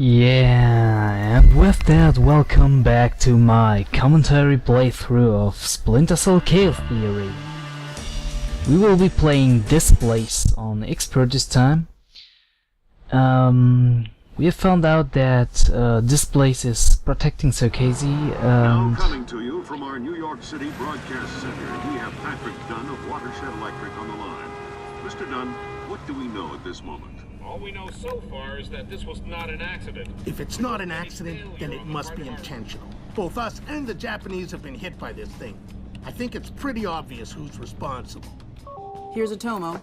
Yeah, and with that, welcome back to my commentary playthrough of Splinter Cell Chaos Theory. We will be playing Displace on Expert this time. We have found out that Displace is protecting Circazy. Now coming to you from our New York City broadcast center, we have Patrick Dunn of Watershed Electric on the line. Mr. Dunn, what do we know at this moment? All we know so far is that this was not an accident. If it's not an accident, then it must be intentional. Both us and the Japanese have been hit by this thing. I think it's pretty obvious who's responsible. Here's a Tomo.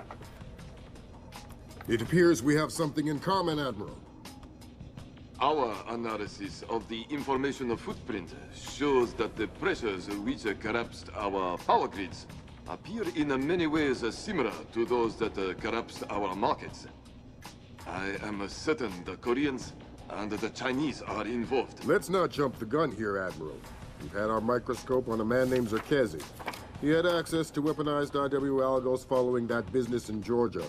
It appears we have something in common, Admiral. Our analysis of the information footprint shows that the pressures which collapsed our power grids appear in many ways similar to those that collapsed our markets. I am certain the Koreans and the Chinese are involved. Let's not jump the gun here, Admiral. We've had our microscope on a man named Zerkezi. He had access to weaponized IW algos following that business in Georgia.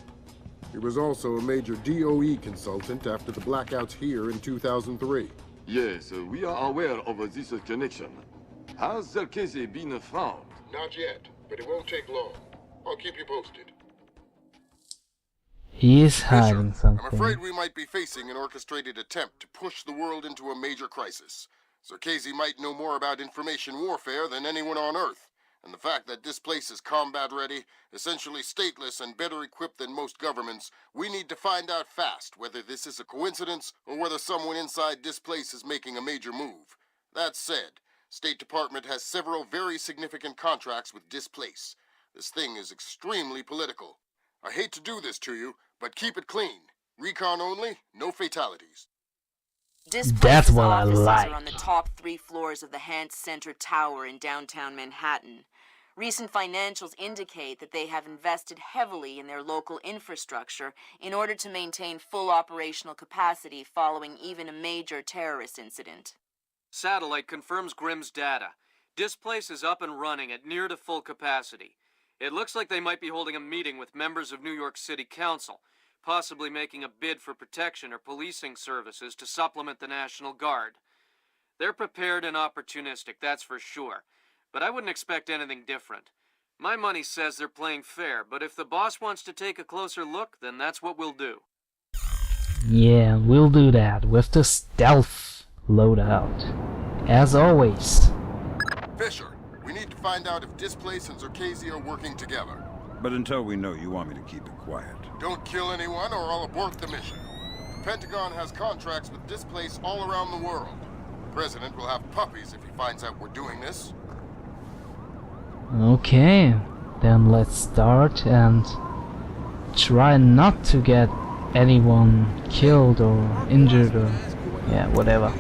He was also a major DOE consultant after the blackouts here in 2003. Yes, we are aware of this connection. Has Zerkezi been found? Not yet, but it won't take long. I'll keep you posted. He is hiding something. I'm afraid we might be facing an orchestrated attempt to push the world into a major crisis. Zerkezi might know more about information warfare than anyone on Earth, and the fact that Displace is combat-ready, essentially stateless and better equipped than most governments, we need to find out fast whether this is a coincidence or whether someone inside Displace is making a major move. That said, State Department has several very significant contracts with Displace. This thing is extremely political. I hate to do this to you, but keep it clean. Recon only, no fatalities. That's what I like. Are on the top 3 floors of the Hans Center Tower in downtown Manhattan. Recent financials indicate that they have invested heavily in their local infrastructure in order to maintain full operational capacity following even a major terrorist incident. Satellite confirms Grimm's data. Displace is up and running at near to full capacity. It looks like they might be holding a meeting with members of New York City Council, possibly making a bid for protection or policing services to supplement the National Guard. They're prepared and opportunistic, that's for sure, but I wouldn't expect anything different. My money says they're playing fair, but if the boss wants to take a closer look, then that's what we'll do. Yeah, we'll do that with the stealth loadout. As always. Fisher, we need to find out if Displace and Zerkezi are working together. But until we know, you want me to keep it quiet. Don't kill anyone or I'll abort the mission. The Pentagon has contracts with Displace all around the world. The President will have puppies if he finds out we're doing this. Okay, then let's start and try not to get anyone killed or injured or yeah, whatever.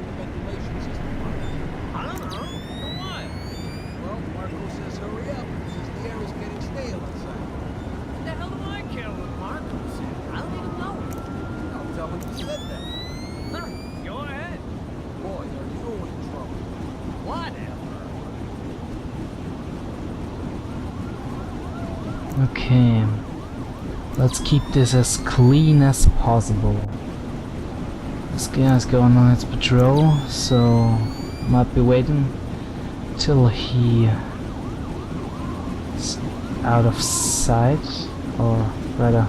Okay, let's keep this as clean as possible. This guy's going on his patrol, so might be waiting till he is out of sight, or rather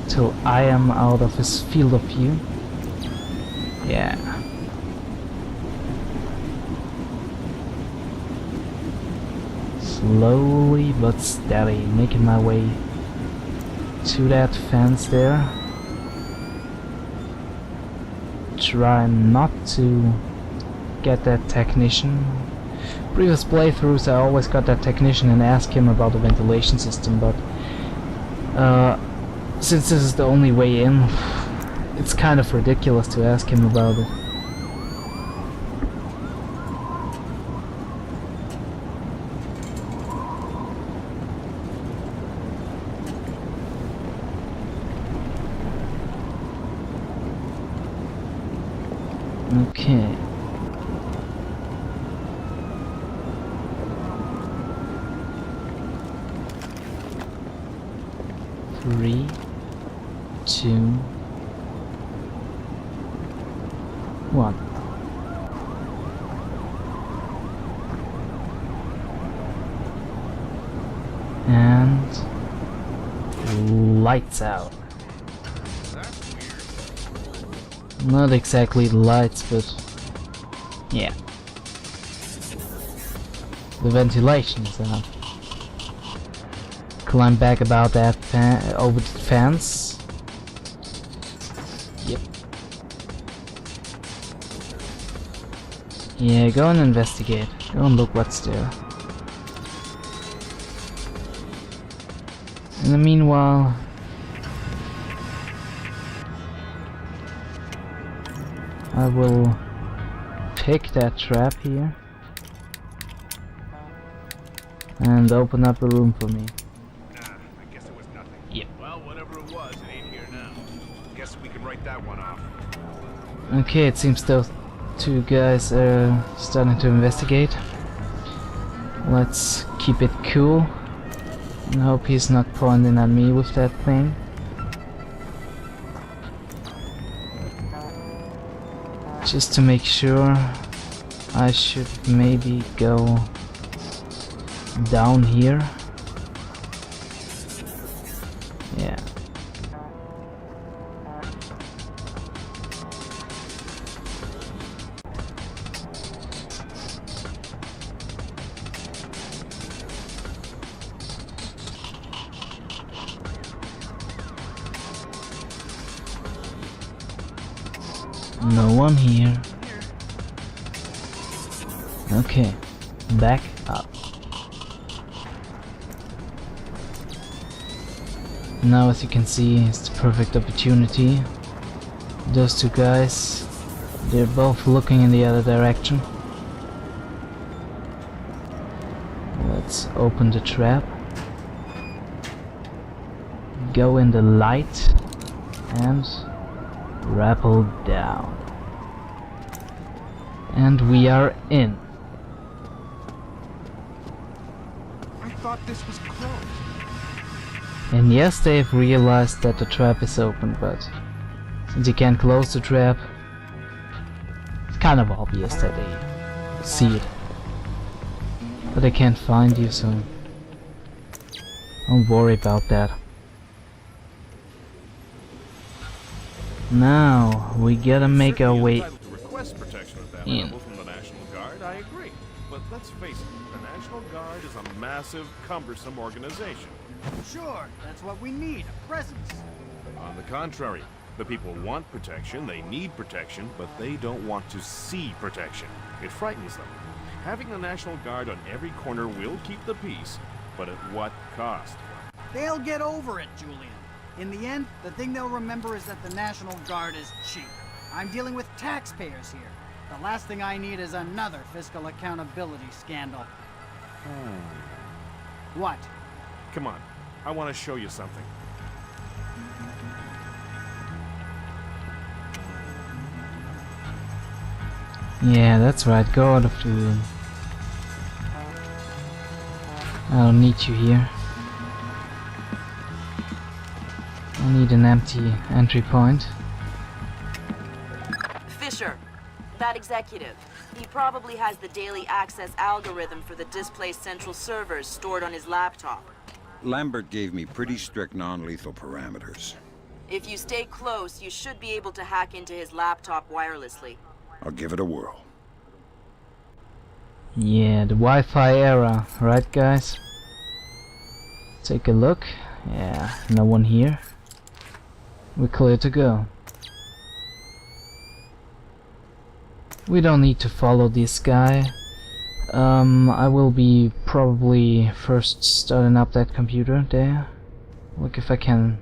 till I am out of his field of view. Yeah. Slowly but steady, making my way to that fence there. Try not to get that technician. Previous playthroughs I always got that technician and asked him about the ventilation system, but since this is the only way in, it's kind of ridiculous to ask him about it. Okay. Three, two, One. And lights out. Not exactly lights, but yeah. The ventilation is out. Climb back about that over the fence. Yep. Yeah, go and investigate. Go and look what's there. In the meanwhile, I will pick that trap here and open up a room for me. I guess it was nothing. Yep. Well, whatever it was, it ain't here now. Guess we can write that one off. Okay, it seems those two guys are starting to investigate. Let's keep it cool and hope he's not pointing at me with that thing. Just to make sure, I should maybe go down here. Yeah. No one here. Okay, back up. Now, as you can see, it's the perfect opportunity. Those two guys, they're both looking in the other direction. Let's open the trap. Go in the light and rappel down. And we are in. I thought this was closed. And yes, they've realized that the trap is open, but since you can't close the trap, it's kind of obvious that they see it. But they can't find you, so don't worry about that. Now, we gotta make our way in. From the National Guard, I agree. But let's face it, the National Guard is a massive, cumbersome organization. Sure, that's what we need, a presence. On the contrary, the people want protection, they need protection, but they don't want to see protection. It frightens them. Having the National Guard on every corner will keep the peace, but at what cost? They'll get over it, Julian. In the end, the thing they'll remember is that the National Guard is cheap. I'm dealing with taxpayers here. The last thing I need is another fiscal accountability scandal. What? Come on, I want to show you something. Yeah, that's right, go out of the room. I don't need you here. I need an empty entry point. Fisher, that executive. He probably has the daily access algorithm for the Displace Central servers stored on his laptop. Lambert gave me pretty strict non-lethal parameters. If you stay close, you should be able to hack into his laptop wirelessly. I'll give it a whirl. Yeah, the Wi-Fi era, right guys? Take a look. Yeah, no one here. We're clear to go. We don't need to follow this guy. I will be probably first starting up that computer there. Look if I can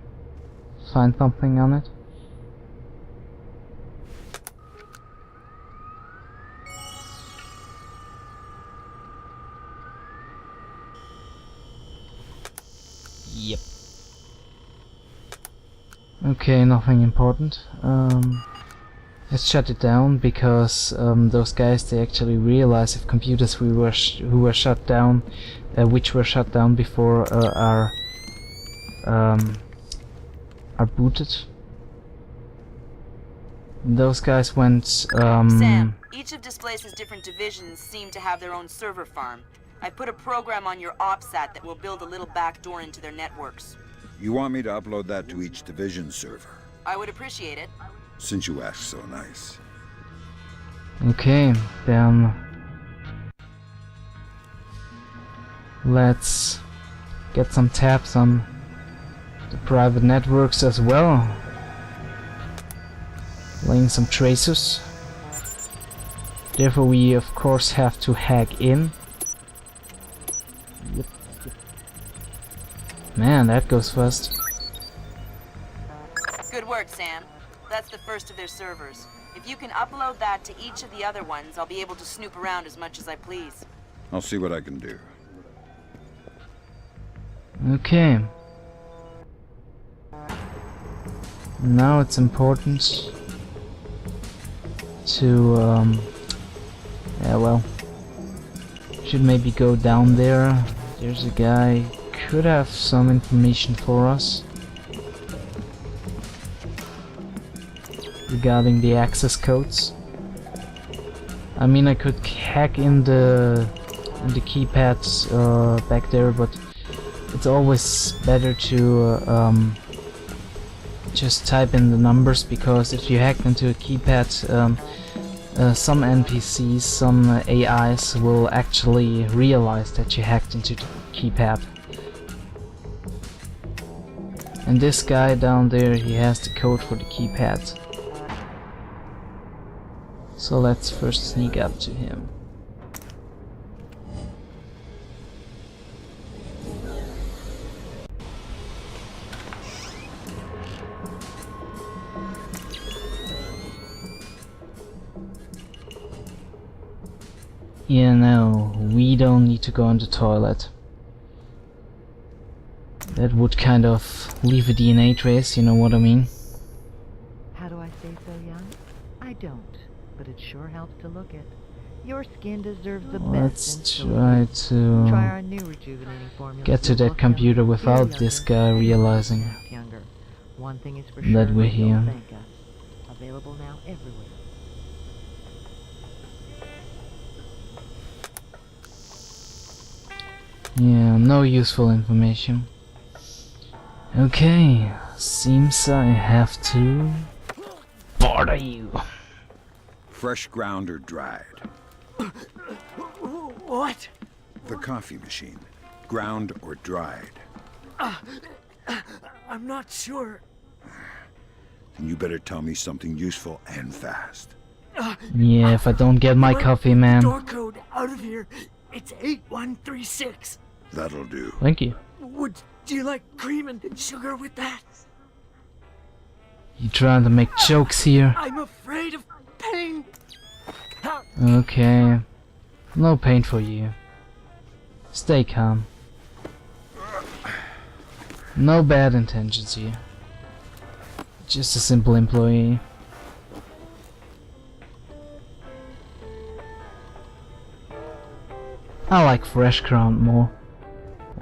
find something on it. Yep. Okay, nothing important. Let's shut it down because those guys, they actually realize if computers who were shut down, which were shut down before, are booted, Those guys went, Sam, each of Displace's different divisions seem to have their own server farm. I put a program on your OPSAT that will build a little backdoor into their networks. You want me to upload that to each division server? I would appreciate it. Since you ask so nice. Okay, then let's get some tabs on the private networks as well. Laying some tracers. Therefore we of course have to hack in. Yep. Man, that goes fast. Good work, Sam. That's the first of their servers. If you can upload that to each of the other ones, I'll be able to snoop around as much as I please. I'll see what I can do. Okay. Now it's important to, yeah, well, should maybe go down there. There's a guy, could have some information for us regarding the access codes. I mean, I could hack in the keypads back there, but it's always better to just type in the numbers, because if you hack into a keypad, some NPCs, some AIs will actually realize that you hacked into the keypad. And this guy down there, he has the code for the keypad. So let's first sneak up to him. Yeah, no, we don't need to go on the toilet. That would kind of leave a DNA trace, you know what I mean? How do I say so, young? I don't, but it sure helps to look it. Your skin deserves the best. Let's try to Try our new rejuvenating formula. get to that computer without this guy realizing Younger. One thing is for that sure, we're you'll here. thank us. Available now everywhere. Yeah, no useful information. Okay, seems I have to bother you. Fresh ground or dried? What? The coffee machine. Ground or dried? I'm not sure. Then you better tell me something useful and fast. Yeah, if I don't get my coffee, man. Door code out of here. It's 8136. That'll do. Thank you. Would you like cream and sugar with that? You trying to make jokes here? I'm afraid of pain. Okay. No pain for you. Stay calm. No bad intentions here. Just a simple employee. I like fresh ground more.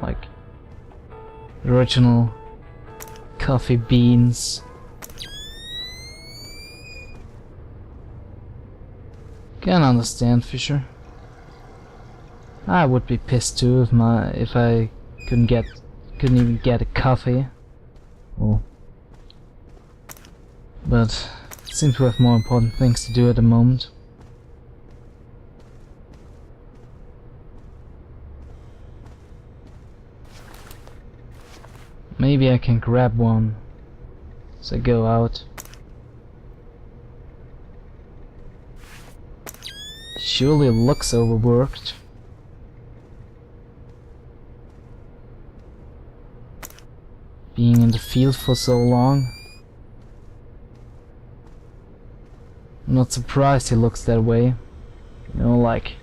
Like original coffee beans. Can understand, Fisher. I would be pissed too if I couldn't even get a coffee. Oh. But seems we have more important things to do at the moment. Maybe I can grab one as I go out. Surely looks overworked. Being in the field for so long. I'm not surprised he looks that way. You know, like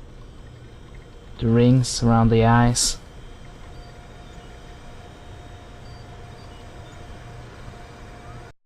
the rings around the eyes.